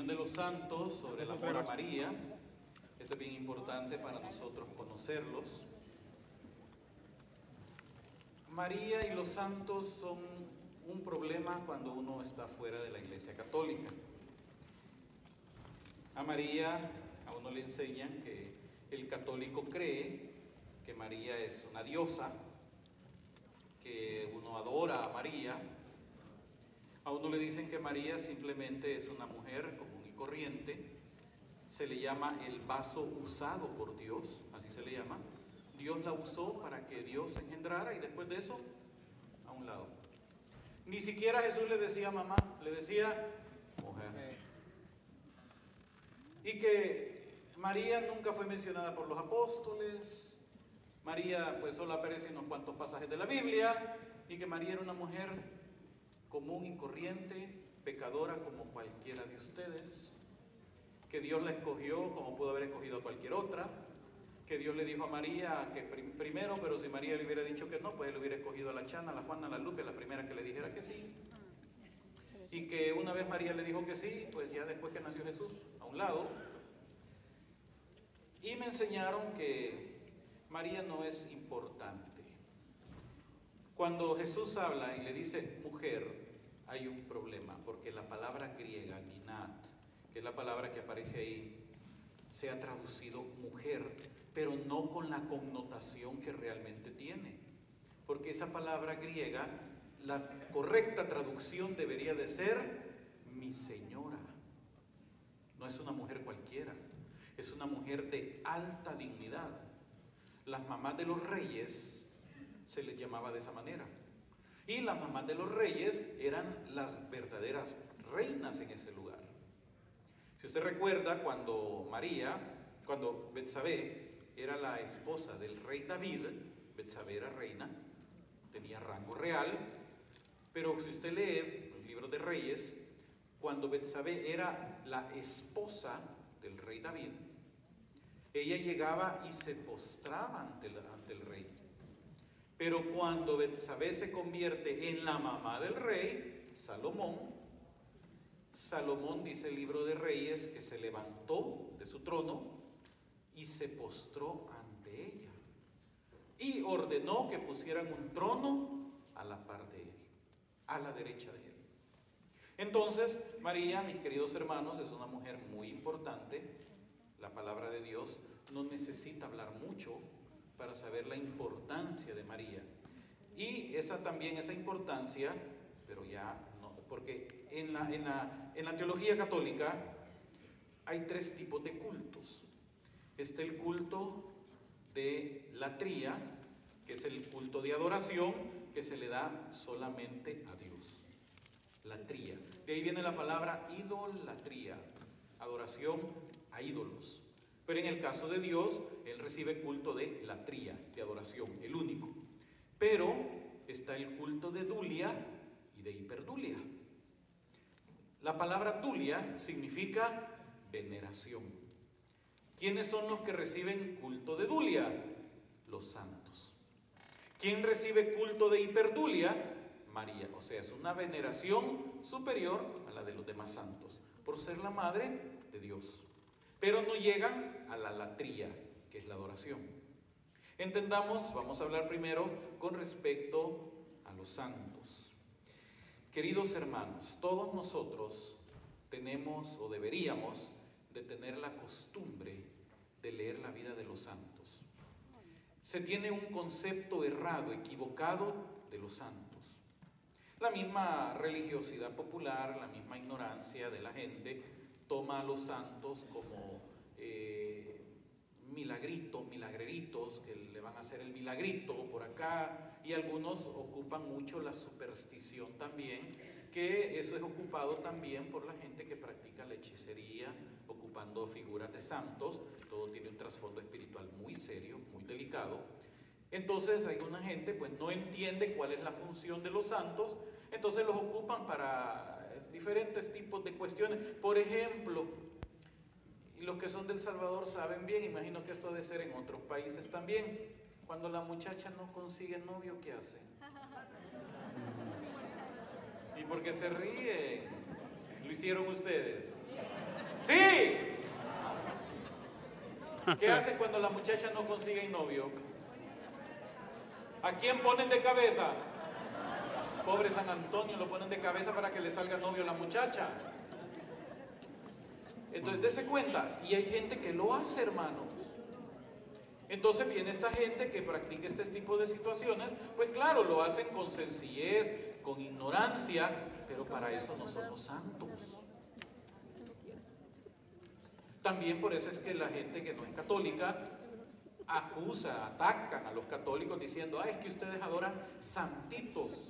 comunión de los santos, sobre el amor a María. Esto es bien importante para nosotros conocerlos. María y los santos son un problema cuando uno está fuera de la Iglesia Católica. A María, a uno le enseñan que el católico cree que María es una diosa, que uno adora a María. A uno le dicen que María simplemente es una mujer común y corriente. Se le llama el vaso usado por Dios, así se le llama. Dios la usó para que Dios engendrara y después de eso, a un lado. Ni siquiera Jesús le decía mamá, le decía mujer. Y que María nunca fue mencionada por los apóstoles. María pues solo aparece en unos cuantos pasajes de la Biblia. Y que María era una mujer común y corriente, pecadora como cualquiera de ustedes. Que Dios la escogió como pudo haber escogido a cualquier otra. Que Dios le dijo a María que primero, pero si María le hubiera dicho que no, pues él hubiera escogido a la Chana, a la Juana, a la Lupe, la primera que le dijera que sí. Y que una vez María le dijo que sí, pues ya después que nació Jesús, a un lado. Y me enseñaron que María no es importante. Cuando Jesús habla y le dice mujer, hay un problema, porque la palabra griega, ginat, que es la palabra que aparece ahí, se ha traducido mujer, pero no con la connotación que realmente tiene. Porque esa palabra griega, la correcta traducción debería de ser mi señora. No es una mujer cualquiera, es una mujer de alta dignidad. Las mamás de los reyes se les llamaba de esa manera. Y las mamás de los reyes eran las verdaderas reinas en ese lugar. Si usted recuerda cuando Betsabé era la esposa del rey David, Betsabé era reina, tenía rango real, pero si usted lee los libros de Reyes, cuando Betsabé era la esposa del rey David, ella llegaba y se postraba ante el rey. Pero cuando Betsabé se convierte en la mamá del rey, Salomón, dice el libro de Reyes, que se levantó de su trono y se postró ante ella. Y ordenó que pusieran un trono a la par de él, a la derecha de él. Entonces, María, mis queridos hermanos, es una mujer muy importante. La palabra de Dios no necesita hablar mucho para saber la importancia de María. Y esa importancia, pero ya no, porque en la teología católica hay tres tipos de cultos. Está el culto de latría, que es el culto de adoración que se le da solamente a Dios. Latría. De ahí viene la palabra idolatría, adoración a ídolos. Pero en el caso de Dios, Él recibe culto de latría, de adoración, el único. Pero está el culto de dulia y de hiperdulia. La palabra dulia significa veneración. ¿Quiénes son los que reciben culto de dulia? Los santos. ¿Quién recibe culto de hiperdulia? María. O sea, es una veneración superior a la de los demás santos, por ser la madre de Dios. Pero no llegan a la latría, que es la adoración. Entendamos, vamos a hablar primero con respecto a los santos. Queridos hermanos, todos nosotros tenemos o deberíamos de tener la costumbre de leer la vida de los santos. Se tiene un concepto errado, equivocado de los santos. La misma religiosidad popular, la misma ignorancia de la gente toma a los santos como milagreritos que le van a hacer el milagrito por acá, y algunos ocupan mucho la superstición también, que eso es ocupado también por la gente que practica la hechicería, ocupando figuras de santos. Todo tiene un trasfondo espiritual muy serio, muy delicado. Entonces alguna gente pues no entiende cuál es la función de los santos, entonces los ocupan para diferentes tipos de cuestiones. Por ejemplo, y los que son del Salvador saben bien, imagino que esto ha de ser en otros países también, cuando la muchacha no consigue novio, ¿qué hace? ¿Y por qué se ríen? ¿Lo hicieron ustedes? Sí. ¿Qué hace cuando las muchachas no consiguen novio? ¿A quién ponen de cabeza? Pobre San Antonio, lo ponen de cabeza para que le salga novio a la muchacha. Entonces, dése cuenta, y hay gente que lo hace, hermanos. Entonces viene esta gente que practica este tipo de situaciones, pues claro, lo hacen con sencillez, con ignorancia, pero para eso no somos santos. También por eso es que la gente que no es católica acusa, atacan a los católicos diciendo, es que ustedes adoran santitos,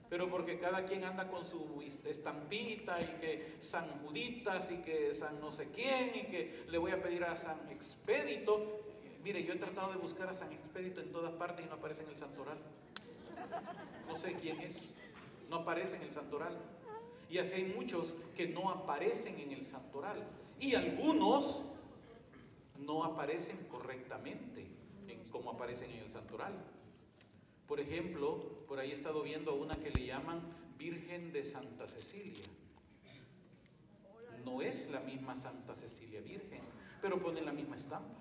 pero porque cada quien anda con su estampita y que San Juditas y que San no sé quién y que le voy a pedir a San Expedito. Mire, yo he tratado de buscar a San Expedito en todas partes y no aparece en el santoral. No sé quién es, no aparece en el santoral. Y así hay muchos que no aparecen en el santoral. Y algunos no aparecen correctamente en cómo aparecen en el santoral. Por ejemplo, por ahí he estado viendo una que le llaman Virgen de Santa Cecilia. No es la misma Santa Cecilia Virgen, pero ponen la misma estampa.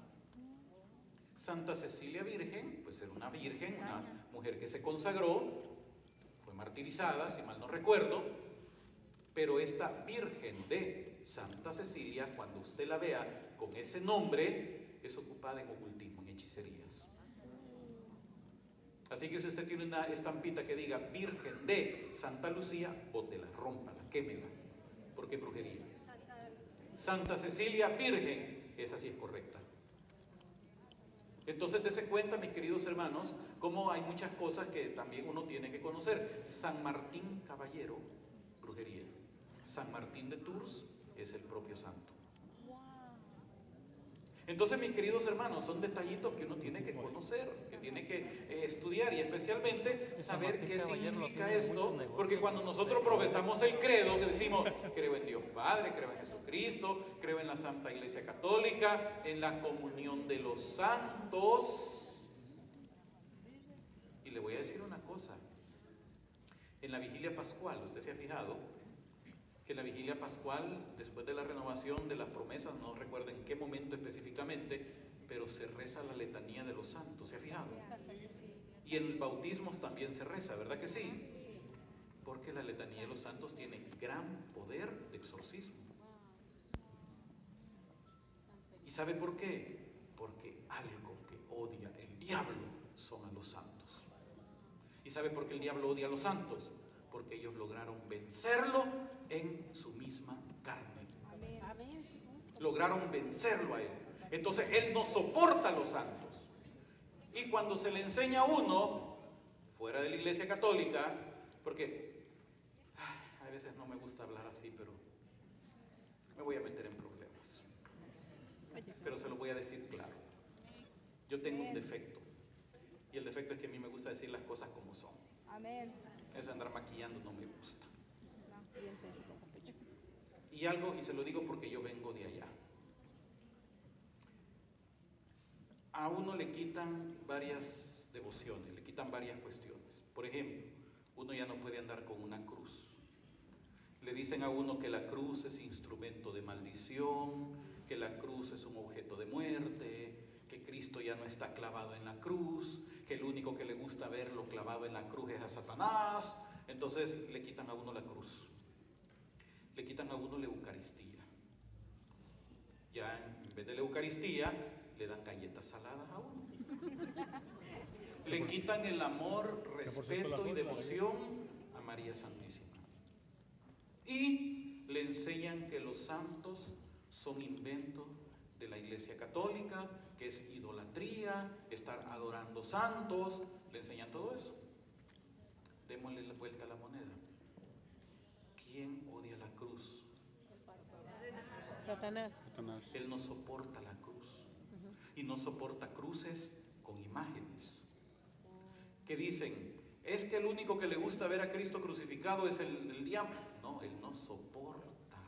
Santa Cecilia Virgen, pues era una virgen, una mujer que se consagró, fue martirizada, si mal no recuerdo, pero esta Virgen de Santa Cecilia, cuando usted la vea con ese nombre, es ocupada en ocultismo, en hechicerías. Así que si usted tiene una estampita que diga Virgen de Santa Lucía, bótela, rómpala, quémela, porque es brujería. Santa Cecilia Virgen, esa sí es correcta. Entonces dése cuenta, mis queridos hermanos, cómo hay muchas cosas que también uno tiene que conocer. San Martín Caballero, brujería. San Martín de Tours es el propio santo. Entonces, mis queridos hermanos, son detallitos que uno tiene que conocer, que tiene que estudiar y especialmente saber qué significa esto, porque cuando nosotros profesamos el credo, que decimos, creo en Dios Padre, creo en Jesucristo, creo en la Santa Iglesia Católica, en la comunión de los santos. Y le voy a decir una cosa, en la vigilia pascual, usted se ha fijado que en la vigilia pascual, después de la renovación de las promesas, no recuerdo en qué momento específicamente, pero se reza la letanía de los santos, ¿se ha fijado? Y en el bautismo también se reza, ¿verdad que sí? Porque la letanía de los santos tiene gran poder de exorcismo. ¿Y sabe por qué? Porque algo que odia el diablo son a los santos. ¿Y sabe por qué el diablo odia a los santos? Porque ellos lograron vencerlo en su misma carne. Lograron vencerlo a él. Entonces él no soporta a los santos. Y cuando se le enseña a uno, fuera de la Iglesia Católica, porque a veces no me gusta hablar así, pero me voy a meter en problemas. Pero se lo voy a decir claro. Yo tengo un defecto. Y el defecto es que a mí me gusta decir las cosas como son. Amén. Eso de andar maquillando no me gusta. Y algo, y se lo digo porque yo vengo de allá. A uno le quitan varias devociones, le quitan varias cuestiones. Por ejemplo, uno ya no puede andar con una cruz. Le dicen a uno que la cruz es instrumento de maldición, que la cruz es un objeto de muerte, que Cristo ya no está clavado en la cruz, que el único que le gusta verlo clavado en la cruz es a Satanás. Entonces le quitan a uno la cruz, le quitan a uno la Eucaristía. Ya en vez de la Eucaristía le dan galletas saladas a uno. Le quitan el amor, respeto y devoción a María Santísima. Y le enseñan que los santos son inventos de la Iglesia Católica, que es idolatría, estar adorando santos. Le enseñan todo eso. Démosle la vuelta a la moneda. ¿Quién odia la cruz? Satanás. Él no soporta la cruz. Y no soporta cruces con imágenes. Que dicen, es que el único que le gusta ver a Cristo crucificado es el diablo. No, él no soporta.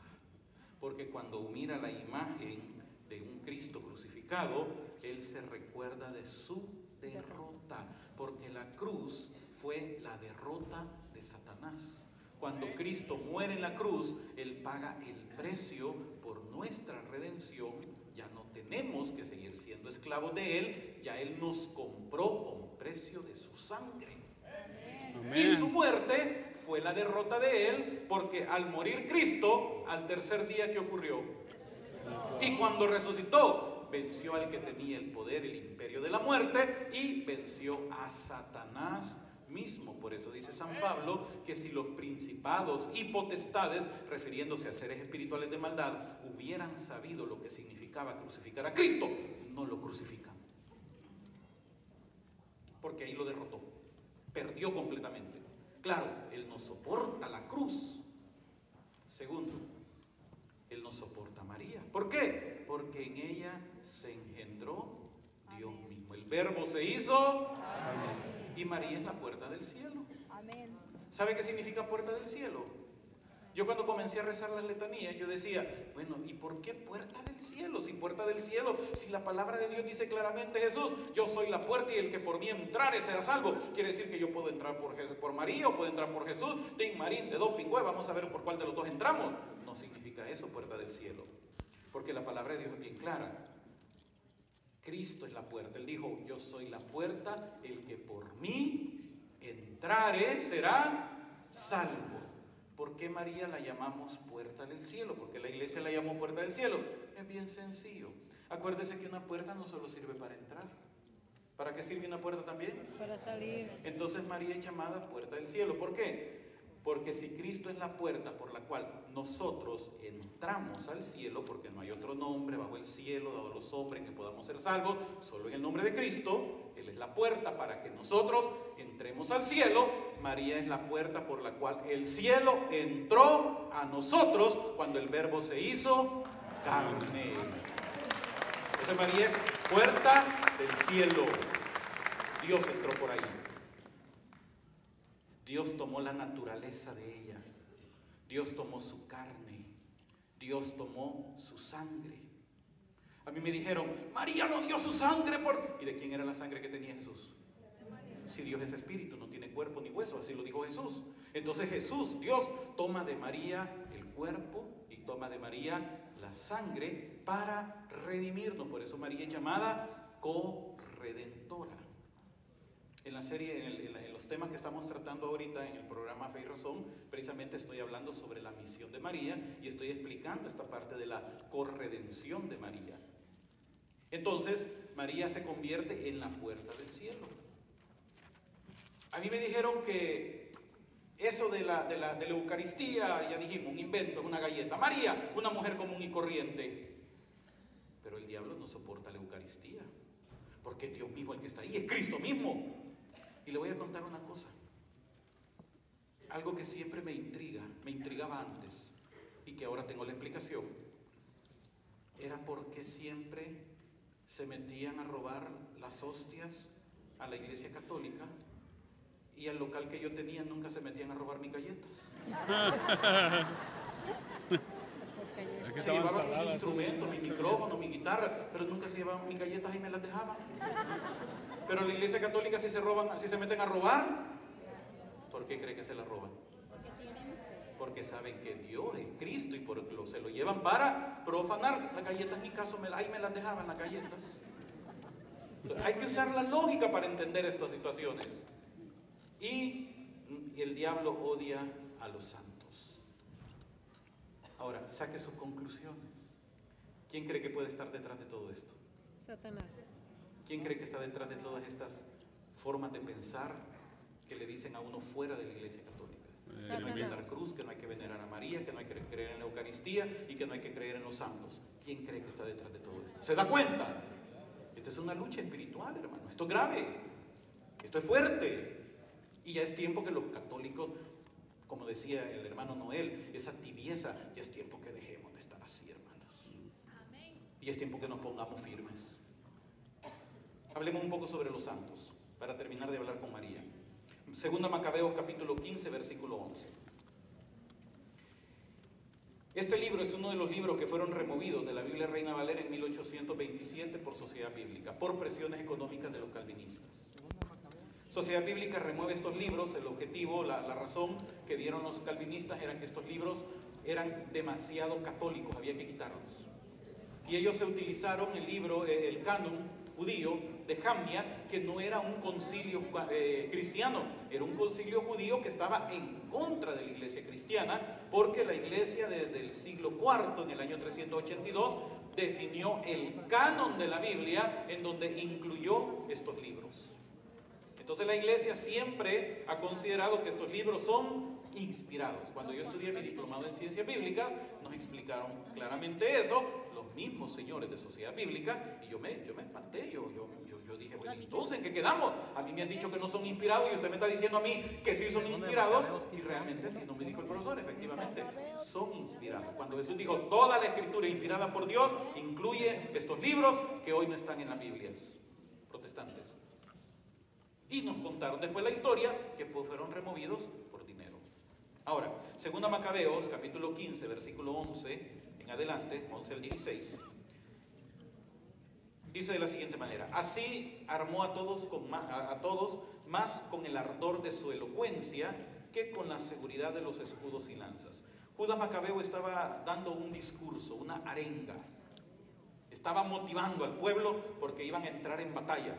Porque cuando mira la imagen de un Cristo crucificado, él se recuerda de su derrota. Porque la cruz fue la derrota de Satanás. Cuando Cristo muere en la cruz, Él paga el precio por nuestra redención. Ya no tenemos que seguir siendo esclavos de Él, ya Él nos compró con precio de su sangre. Amén. Y su muerte fue la derrota de Él, porque al morir Cristo, al tercer día, ¿qué ocurrió? Y cuando resucitó, venció al que tenía el poder, el imperio de la muerte, y venció a Satanás mismo. Por eso dice San Pablo que si los principados y potestades, refiriéndose a seres espirituales de maldad, hubieran sabido lo que significaba crucificar a Cristo, no lo crucifican, porque ahí lo derrotó, perdió completamente. Claro, Él no soporta la cruz. Segundo, Él no soporta a María. ¿Por qué? Porque en ella se engendró Dios mismo. El Verbo se hizo. Amén. Y María es la puerta del cielo. Amén. ¿Sabe qué significa puerta del cielo? Yo cuando comencé a rezar las letanías, yo decía, bueno, ¿y por qué puerta del cielo? Si puerta del cielo, si la palabra de Dios dice claramente, Jesús, yo soy la puerta y el que por mí entrare será salvo. Quiere decir que yo puedo entrar por María o puedo entrar por Jesús. Tin Marín, de dos pingüe, vamos a ver por cuál de los dos entramos. No significa eso, puerta del cielo. Porque la palabra de Dios es bien clara. Cristo es la puerta. Él dijo, yo soy la puerta, el que por mí entrare será salvo. ¿Por qué María la llamamos puerta del cielo? ¿Por qué la iglesia la llamó puerta del cielo? Es bien sencillo. Acuérdese que una puerta no solo sirve para entrar. ¿Para qué sirve una puerta también? Para salir. Entonces María es llamada puerta del cielo. ¿Por qué? Porque si Cristo es la puerta por la cual nosotros entramos al cielo, porque no hay otro nombre bajo el cielo dado a los hombres que podamos ser salvos, solo en el nombre de Cristo, Él es la puerta para que nosotros entremos al cielo. María es la puerta por la cual el cielo entró a nosotros cuando el Verbo se hizo carne. Entonces María es puerta del cielo. Dios entró por ahí. Dios tomó la naturaleza de ella. Dios tomó su carne. Dios tomó su sangre. A mí me dijeron, María no dio su sangre por... ¿Y de quién era la sangre que tenía Jesús? Si Dios es espíritu, no tiene cuerpo ni hueso, así lo dijo Jesús. Entonces Jesús, Dios, toma de María el cuerpo y toma de María la sangre para redimirnos. Por eso María es llamada corredentora. En la serie, en los temas que estamos tratando ahorita en el programa Fe y Razón, precisamente estoy hablando sobre la misión de María y estoy explicando esta parte de la corredención de María. Entonces, María se convierte en la puerta del cielo. A mí me dijeron que eso de la Eucaristía, ya dijimos, un invento, es una galleta. María, una mujer común y corriente. Pero el diablo no soporta la Eucaristía, porque es Dios mismo el que está ahí, es Cristo mismo. Y le voy a contar una cosa, algo que siempre me intrigaba antes y que ahora tengo la explicación. Era porque siempre se metían a robar las hostias a la iglesia católica y al local que yo tenía nunca se metían a robar mis galletas. Se llevaban mi instrumento, mi micrófono, mi guitarra, pero nunca se llevaban mis galletas y me las dejaban. Pero la iglesia católica si se meten a robar, ¿por qué cree que se la roban? Porque saben que Dios es Cristo y se lo llevan para profanar. Las galletas en mi caso, ahí me las dejaban las galletas. Entonces, hay que usar la lógica para entender estas situaciones. Y el diablo odia a los santos. Ahora, saque sus conclusiones. ¿Quién cree que puede estar detrás de todo esto? Satanás. ¿Quién cree que está detrás de todas estas formas de pensar que le dicen a uno fuera de la iglesia católica? Que no hay que dar cruz, que no hay que venerar a María, que no hay que creer en la Eucaristía y que no hay que creer en los santos. ¿Quién cree que está detrás de todo esto? ¿Se da cuenta? Esto es una lucha espiritual, hermano. Esto es grave. Esto es fuerte. Y ya es tiempo que los católicos, como decía el hermano Noel, esa tibieza, ya es tiempo que dejemos de estar así, hermanos. Y es tiempo que nos pongamos firmes. Hablemos un poco sobre los santos, para terminar de hablar con María. Segunda Macabeos capítulo 15, versículo 11. Este libro es uno de los libros que fueron removidos de la Biblia Reina Valera en 1827 por Sociedad Bíblica, por presiones económicas de los calvinistas. Sociedad Bíblica remueve estos libros. El objetivo, la razón que dieron los calvinistas era que estos libros eran demasiado católicos, había que quitarlos. Y ellos se utilizaron el libro, el canon judío de Jamnia, que no era un concilio cristiano, era un concilio judío que estaba en contra de la iglesia cristiana, porque la iglesia desde el siglo IV, en el año 382, definió el canon de la Biblia, en donde incluyó estos libros. Entonces la iglesia siempre ha considerado que estos libros son inspirados. Cuando yo estudié mi diplomado en ciencias bíblicas, nos explicaron claramente eso, los mismos señores de Sociedad Bíblica, y yo me espanté, yo dije, bueno, entonces, ¿en qué quedamos? A mí me han dicho que no son inspirados y usted me está diciendo a mí que sí son inspirados, y realmente sí, no me dijo el profesor, efectivamente, son inspirados. Cuando Jesús dijo, toda la escritura inspirada por Dios, incluye estos libros que hoy no están en las Biblias protestantes. Y nos contaron después la historia, que pues fueron removidos por dinero. Ahora, segunda Macabeos, capítulo 15, versículo 11 en adelante, 11 al 16, dice de la siguiente manera: así armó a todos más con el ardor de su elocuencia que con la seguridad de los escudos y lanzas. Judas Macabeo estaba dando un discurso, una arenga. Estaba motivando al pueblo porque iban a entrar en batalla.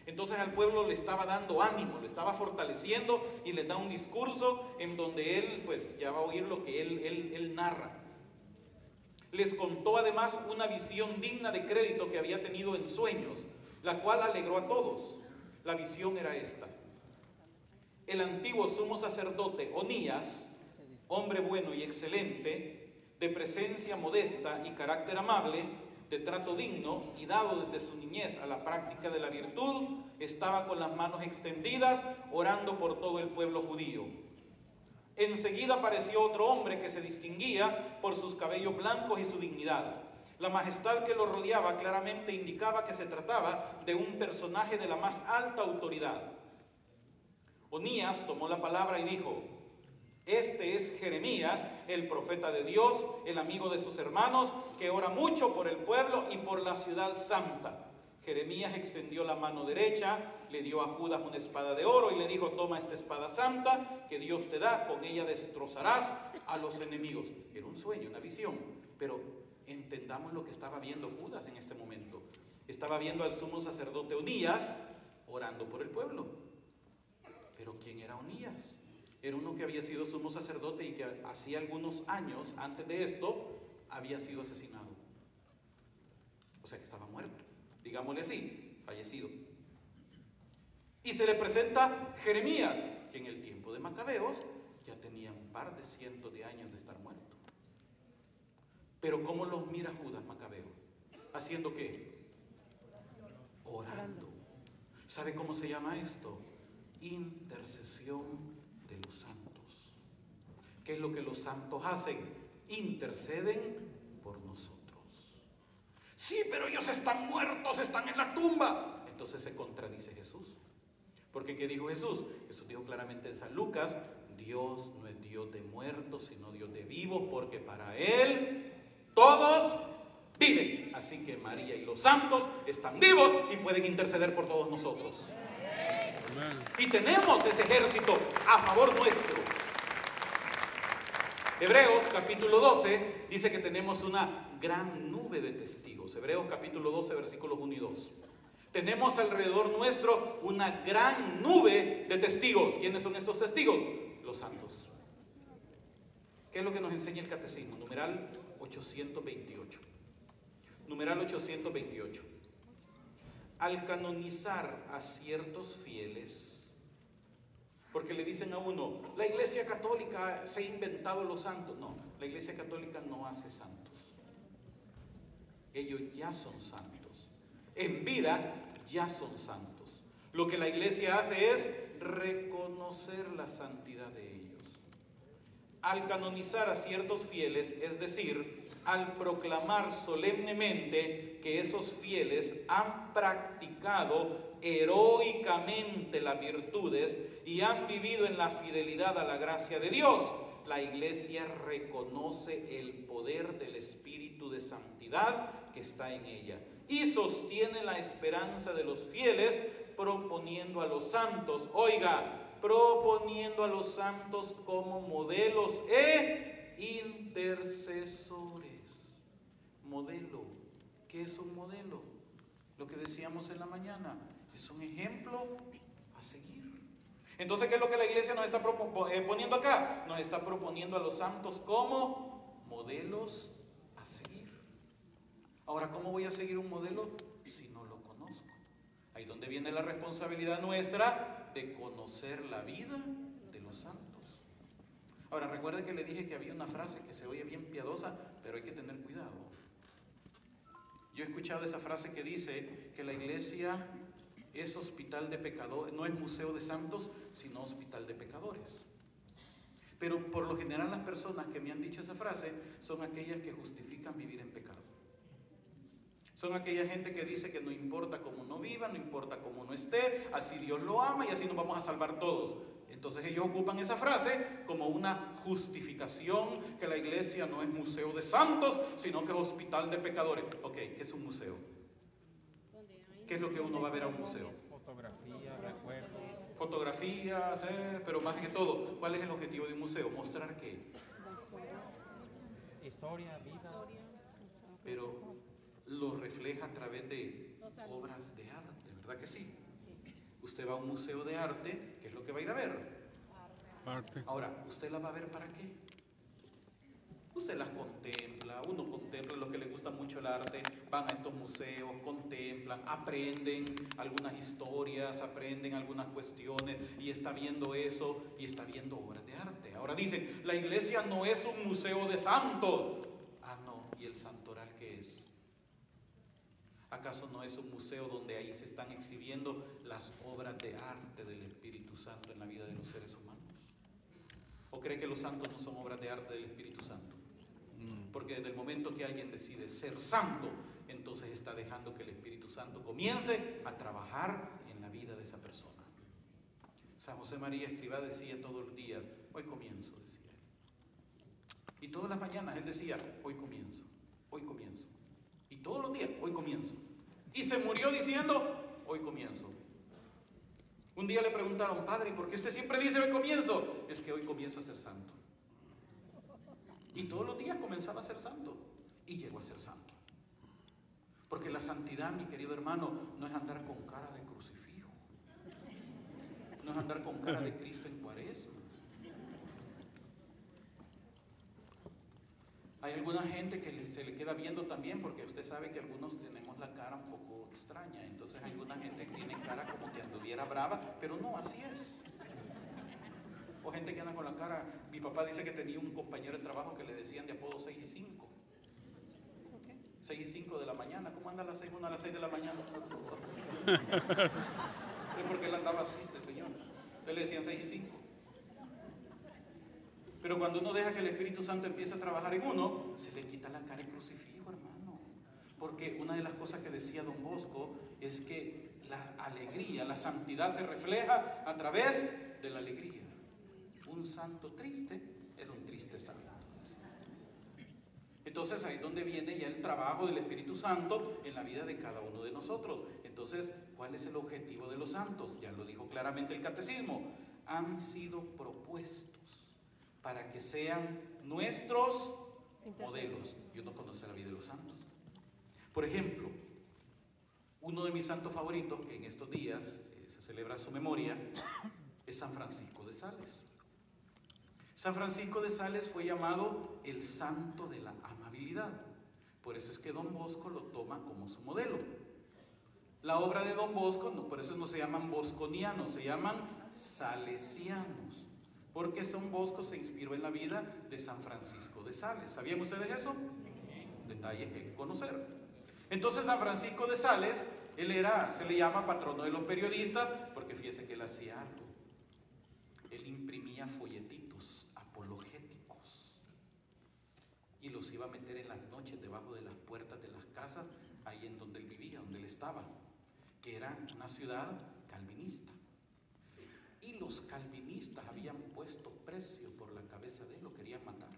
Entonces al pueblo le estaba dando ánimo, le estaba fortaleciendo y le da un discurso en donde él, pues ya va a oír lo que él narra. Les contó además una visión digna de crédito que había tenido en sueños, la cual alegró a todos. La visión era esta: el antiguo sumo sacerdote Onías, hombre bueno y excelente, de presencia modesta y carácter amable, de trato digno y dado desde su niñez a la práctica de la virtud, estaba con las manos extendidas orando por todo el pueblo judío. Enseguida apareció otro hombre que se distinguía por sus cabellos blancos y su dignidad. La majestad que lo rodeaba claramente indicaba que se trataba de un personaje de la más alta autoridad. Onías tomó la palabra y dijo: este es Jeremías, el profeta de Dios, el amigo de sus hermanos, que ora mucho por el pueblo y por la ciudad santa. Jeremías extendió la mano derecha, le dio a Judas una espada de oro y le dijo: toma esta espada santa que Dios te da, con ella destrozarás a los enemigos. Era un sueño, una visión, pero entendamos lo que estaba viendo Judas en este momento. Estaba viendo al sumo sacerdote Onías orando por el pueblo. Pero ¿quién era Onías? Era uno que había sido sumo sacerdote y que hacía algunos años antes de esto había sido asesinado. O sea que estaba muerto, digámosle así, fallecido. Y se le presenta Jeremías, que en el tiempo de Macabeos ya tenía un par de cientos de años de estar muerto. Pero ¿cómo los mira Judas Macabeo? ¿Haciendo qué? Orando. ¿Sabe cómo se llama esto? Intercesión de los santos. ¿Qué es lo que los santos hacen? Interceden por nosotros. Sí, pero ellos están muertos, están en la tumba. Entonces se contradice Jesús. Porque ¿qué dijo Jesús? Jesús dijo claramente en San Lucas: Dios no es Dios de muertos, sino Dios de vivos, porque para Él todos viven. Así que María y los santos están vivos y pueden interceder por todos nosotros. Y tenemos ese ejército a favor nuestro. Hebreos capítulo 12 dice que tenemos una gran nube de testigos. Hebreos capítulo 12 versículos 1 y 2. Tenemos alrededor nuestro una gran nube de testigos. ¿Quiénes son estos testigos? Los santos. ¿Qué es lo que nos enseña el catecismo? Numeral 828. Numeral 828. Al canonizar a ciertos fieles, porque le dicen a uno: la Iglesia Católica se ha inventado los santos. No, la Iglesia Católica no hace santos. Ellos ya son santos. En vida ya son santos. Lo que la Iglesia hace es reconocer la santidad de ellos. Al canonizar a ciertos fieles, es decir, al proclamar solemnemente que esos fieles han practicado heroicamente las virtudes y han vivido en la fidelidad a la gracia de Dios, la Iglesia reconoce el poder del Espíritu de santidad que está en ella y sostiene la esperanza de los fieles proponiendo a los santos, oiga, proponiendo a los santos como modelos e intercesores. Modelo. ¿Qué es un modelo? Lo que decíamos en la mañana, es un ejemplo a seguir. Entonces, ¿qué es lo que la iglesia nos está poniendo acá? Nos está proponiendo a los santos como modelos a seguir. Ahora, ¿cómo voy a seguir un modelo si no lo conozco? Ahí donde viene la responsabilidad nuestra de conocer la vida de los santos. Ahora, recuerden que le dije que había una frase que se oye bien piadosa, pero hay que tener cuidado. Yo he escuchado esa frase que dice que la iglesia es hospital de pecadores, no es museo de santos, sino hospital de pecadores. Pero por lo general las personas que me han dicho esa frase son aquellas que justifican vivir en pecado. Son aquella gente que dice que no importa cómo uno viva, no importa cómo uno esté, así Dios lo ama y así nos vamos a salvar todos. Entonces ellos ocupan esa frase como una justificación, que la iglesia no es museo de santos, sino que es hospital de pecadores. Ok, ¿qué es un museo? ¿Qué es lo que uno va a ver a un museo? Fotografía, recuerdos. Fotografías, pero más que todo, ¿cuál es el objetivo de un museo? ¿Mostrar qué? Historia, vida. Pero lo refleja a través de obras de arte, ¿verdad que sí? Usted va a un museo de arte, ¿qué es lo que va a ir a ver? Arte. Ahora, ¿usted la va a ver para qué? Usted las contempla, uno contempla, los que les gusta mucho el arte, van a estos museos, contemplan, aprenden algunas historias, aprenden algunas cuestiones y está viendo eso y está viendo obras de arte. Ahora dicen, la iglesia no es un museo de santos. Ah, no, ¿y el santoral qué es? ¿Acaso no es un museo donde ahí se están exhibiendo las obras de arte del Espíritu Santo en la vida de los seres humanos? ¿O cree que los santos no son obras de arte del Espíritu Santo? Porque desde el momento que alguien decide ser santo, entonces está dejando que el Espíritu Santo comience a trabajar en la vida de esa persona. San José María Escrivá decía todos los días, hoy comienzo, decía él. Y todas las mañanas él decía, hoy comienzo, hoy comienzo. Y todos los días, hoy comienzo. Y se murió diciendo, hoy comienzo. Un día le preguntaron, padre, ¿por qué usted siempre dice hoy comienzo? Es que hoy comienzo a ser santo. Y todos los días comenzaba a ser santo. Y llegó a ser santo. Porque la santidad, mi querido hermano, no es andar con cara de crucifijo. No es andar con cara de Cristo en Cuaresma. Hay alguna gente que se le queda viendo también, porque usted sabe que algunos tenemos la cara un poco extraña. Entonces hay alguna gente que tiene cara como que anduviera brava, pero no, así es. O gente que anda con la cara. Mi papá dice que tenía un compañero de trabajo que le decían de apodo 6 y 5. 6 y 5 de la mañana. ¿Cómo anda a las 6? Uno a las 6 de la mañana. Es porque él andaba así, este señor. Entonces le decían 6 y 5. Pero cuando uno deja que el Espíritu Santo empiece a trabajar en uno, se le quita la cara de crucifijo, hermano. Porque una de las cosas que decía Don Bosco es que la alegría, la santidad se refleja a través de la alegría. Un santo triste es un triste santo. Entonces ahí es donde viene ya el trabajo del Espíritu Santo en la vida de cada uno de nosotros. Entonces, ¿cuál es el objetivo de los santos? Ya lo dijo claramente el catecismo. Han sido propuestos para que sean nuestros modelos. Y uno conoce la vida de los santos. Por ejemplo, uno de mis santos favoritos, que en estos días se celebra su memoria, es San Francisco de Sales. San Francisco de Sales fue llamado el santo de la amabilidad. Por eso es que Don Bosco lo toma como su modelo. La obra de Don Bosco, por eso no se llaman bosconianos, se llaman salesianos. Porque Don Bosco se inspiró en la vida de San Francisco de Sales. ¿Sabían ustedes eso? Detalles que hay que conocer. Entonces San Francisco de Sales, se le llama patrono de los periodistas, porque fíjese que él hacía algo. Él imprimía folletitos apologéticos y los iba a meter en las noches debajo de las puertas de las casas, ahí en donde él vivía, donde él estaba, que era una ciudad calvinista. Y los calvinistas habían puesto precio por la cabeza de él, lo querían matar,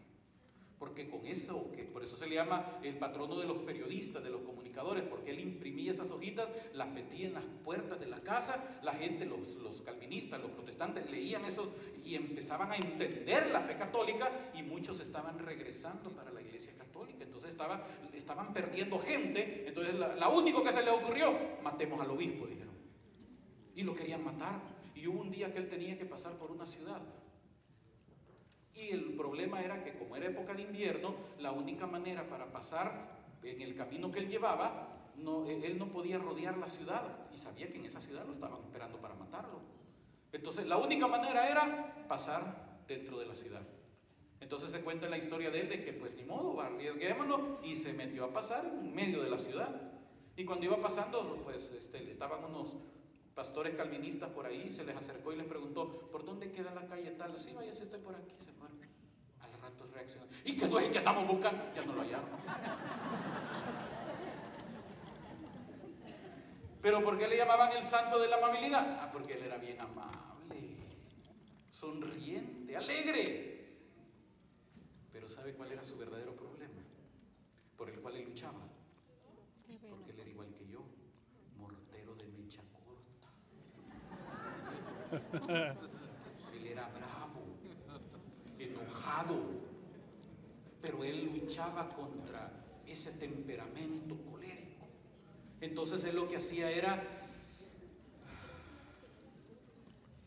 Porque con eso, que por eso se le llama el patrono de los periodistas, de los comunicadores, porque él imprimía esas hojitas, las metía en las puertas de la casa, la gente, los calvinistas, los protestantes, leían esos y empezaban a entender la fe católica, y muchos estaban regresando para la iglesia católica. Entonces estaban perdiendo gente. Entonces la único que se les ocurrió: matemos al obispo, dijeron. Y lo querían matar. Y hubo un día que él tenía que pasar por una ciudad. Y el problema era que, como era época de invierno, la única manera para pasar en el camino que él llevaba, él no podía rodear la ciudad, y sabía que en esa ciudad lo estaban esperando para matarlo. Entonces la única manera era pasar dentro de la ciudad. Entonces se cuenta la historia de él, de que pues ni modo, arriesguémonos, y se metió a pasar en medio de la ciudad. Y cuando iba pasando, pues estaban unos pastores calvinistas por ahí, se les acercó y les preguntó: ¿por dónde queda la calle tal? Sí, vaya, si estoy por aquí. Se fueron. Al rato reaccionó: ¿y que no es el que estamos buscando? Ya no lo hallaron. ¿Pero por qué le llamaban el santo de la amabilidad? Porque él era bien amable, sonriente, alegre. Pero ¿sabe cuál era su verdadero problema? Por el cual él luchaba. Porque él era igual que yo, mortero de mecha corta. Él era bravo, enojado, pero él luchaba contra ese temperamento colérico. Entonces él lo que hacía era,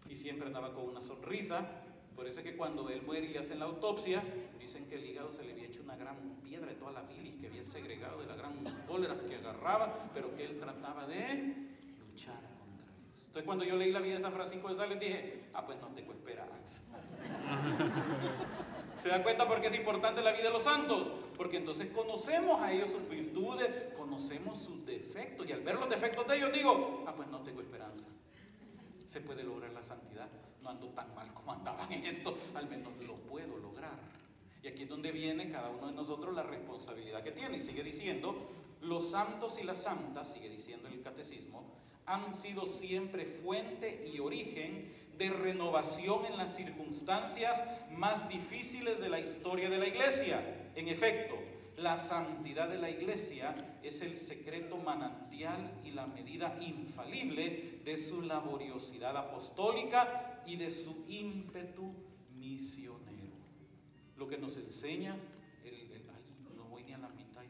y siempre andaba con una sonrisa. Por eso es que cuando él muere y le hacen la autopsia, dicen que el hígado se le había hecho una gran piedra de toda la bilis que había segregado de la gran cólera que agarraba, pero que él trataba de luchar contra eso. Entonces cuando yo leí la vida de San Francisco de Sales, dije: pues no tengo esperanza. ¿Se da cuenta por qué es importante la vida de los santos? Porque entonces conocemos a ellos sus virtudes, conocemos sus defectos, y al ver los defectos de ellos digo: pues no tengo esperanza. Se puede lograr la santidad, no ando tan mal como andaban en esto, al menos lo puedo lograr. Y aquí es donde viene cada uno de nosotros la responsabilidad que tiene. Y sigue diciendo: los santos y las santas, sigue diciendo el catecismo, han sido siempre fuente y origen de renovación en las circunstancias más difíciles de la historia de la iglesia. En efecto, la santidad de la iglesia es el secreto manantial y la medida infalible de su laboriosidad apostólica y de su ímpetu misionero. Lo que nos enseña no voy ni a la mitad.